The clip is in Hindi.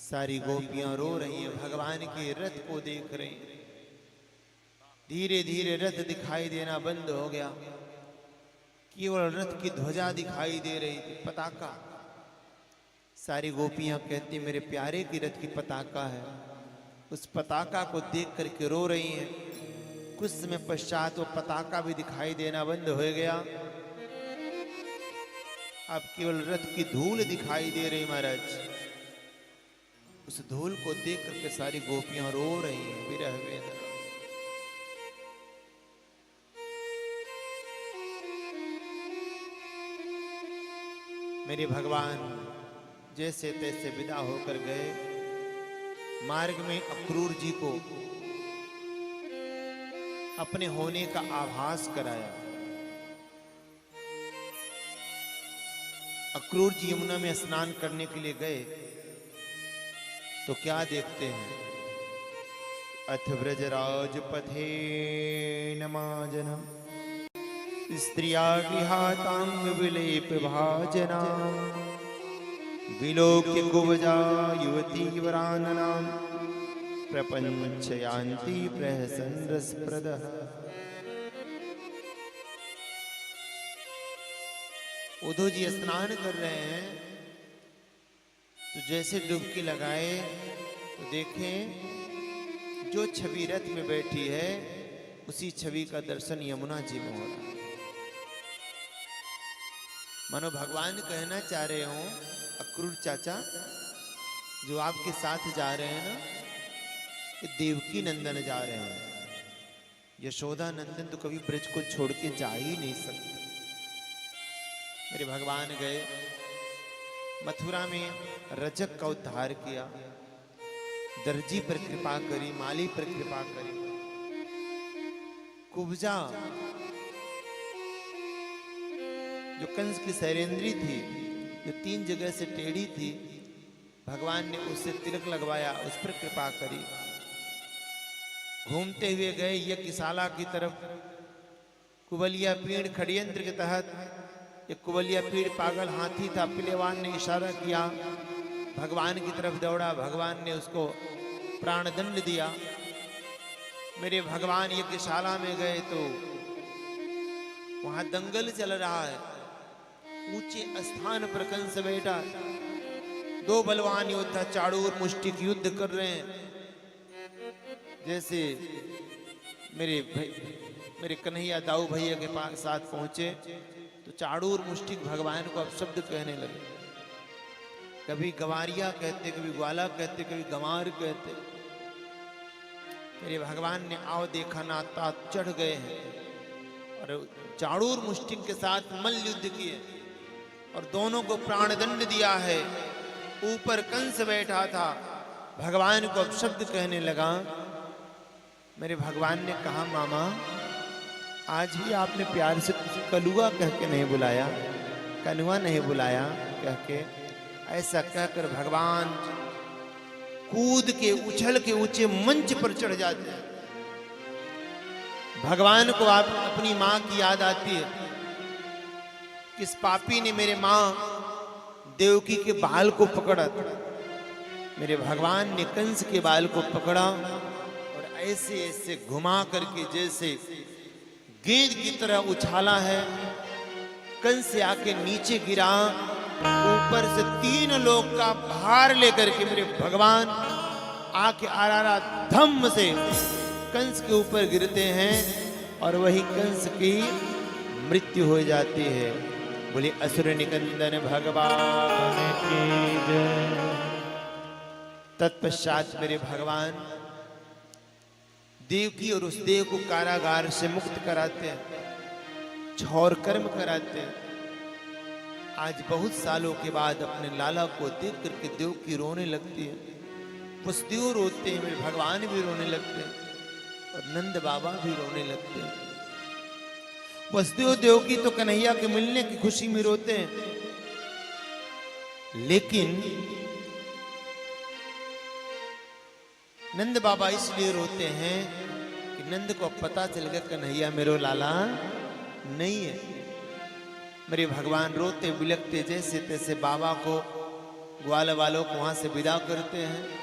सारी गोपियां रो रही हैं, भगवान के रथ को देख रही हैं। धीरे धीरे रथ दिखाई देना बंद हो गया, केवल रथ की ध्वजा दिखाई दे रही थी, पताका। सारी गोपियां कहती मेरे प्यारे की रथ की पताका है। उस पताका को देख करके रो रही हैं। कुछ समय पश्चात वो पताका भी दिखाई देना बंद हो गया। अब केवल रथ की धूल दिखाई दे रही महाराज। उस धूल को देख करके सारी गोपियां रो रही हैं, विरह वेदना। मेरे भगवान जैसे तैसे विदा होकर गए। मार्ग में अक्रूर जी को अपने होने का आभास कराया। अक्रूर जी यमुना में स्नान करने के लिए गए तो क्या देखते हैं, अथ व्रजराज पथे नमाजनम स्त्रिया गृहातांग विलेप भाजना विलोक्य कुवजा युवती वरानना प्रपंचयांति प्रहसन रसप्रदः। उद्धव जी स्नान कर रहे हैं तो जैसे डुबकी लगाए तो देखें जो छवि रथ में बैठी है उसी छवि का दर्शन यमुना जी में हो रहा है। मानो भगवान कहना चाह रहे हो, अक्रूर चाचा जो आपके साथ जा रहे हैं ना, ये देवकी नंदन जा रहे हैं। यशोदा नंदन तो कभी ब्रज को छोड़ के जा ही नहीं सकते। मेरे भगवान गए, मथुरा में रजक का उद्धार किया, दर्जी पर कृपा करी, माली पर कृपा करी। कुब्जा जो कंस की शैलेंद्री थी, जो 3 जगह से टेढ़ी थी, भगवान ने उससे तिलक लगवाया, उस पर कृपा करी। घूमते हुए गए यज्ञशाला की तरफ। कुबलिया पीड़ षड्यंत्र के तहत, एक कुबलिया पीड़ पागल हाथी था, पिलेवान ने इशारा किया, भगवान की तरफ दौड़ा, भगवान ने उसको प्राणदंड दिया। मेरे भगवान यज्ञशाला में गए तो वहां दंगल चल रहा है। ऊंचे स्थान पर कंस बैठा, 2 बलवान योद्धा चाड़ूर मुष्टिक युद्ध कर रहे हैं। जैसे मेरे कन्हैया दाऊ भैया के पास साथ पहुंचे तो चाड़ूर मुष्टिक भगवान को अब शब्द कहने लगे। कभी गवारिया कहते, कभी ग्वाला कहते, कभी गंवार कहते। मेरे भगवान ने आओ देखा नाता चढ़ गए हैं और चाड़ूर मुष्टिक के साथ मल्ल युद्ध किए और दोनों को प्राणदंड दिया है। ऊपर कंस बैठा था, भगवान को अब शब्द कहने लगा। मेरे भगवान ने कहा मामा आज भी आपने प्यार से कलुआ कह के नहीं बुलाया, कनुआ नहीं बुलाया कह के। ऐसा कहकर भगवान कूद के उछल के ऊंचे मंच पर चढ़ जाते हैं। भगवान को आप अपनी मां की याद आती है। किस पापी ने मेरे मां देवकी के बाल को पकड़ा था। मेरे भगवान ने कंस के बाल को पकड़ा और ऐसे ऐसे घुमा करके जैसे गेंद की तरह उछाला है। कंस से आके नीचे गिरा, ऊपर से 3 लोग का भार लेकर के मेरे भगवान आके आरारा धम्म से कंस के ऊपर गिरते हैं और वही कंस की मृत्यु हो जाती है। बोले असुर निकंदन भगवान की जय। तत्पश्चात मेरे भगवान देवकी और उस देव को कारागार से मुक्त कराते हैं, छौर कर्म कराते हैं। आज बहुत सालों के बाद अपने लाला को देख करके देवकी रोने लगती है, वसुदेव रोते हैं, मेरे भगवान भी रोने लगते हैं और नंद बाबा भी रोने लगते हैं। वसुदेव देवकी तो कन्हैया के मिलने की खुशी में रोते हैं, लेकिन नंद बाबा इसलिए रोते हैं कि नंद को पता चल गया कन्हैया मेरो लाला नहीं है। मेरे भगवान रोते बिलखते जैसे तैसे बाबा को ग्वाल वालों को वहां से विदा करते हैं।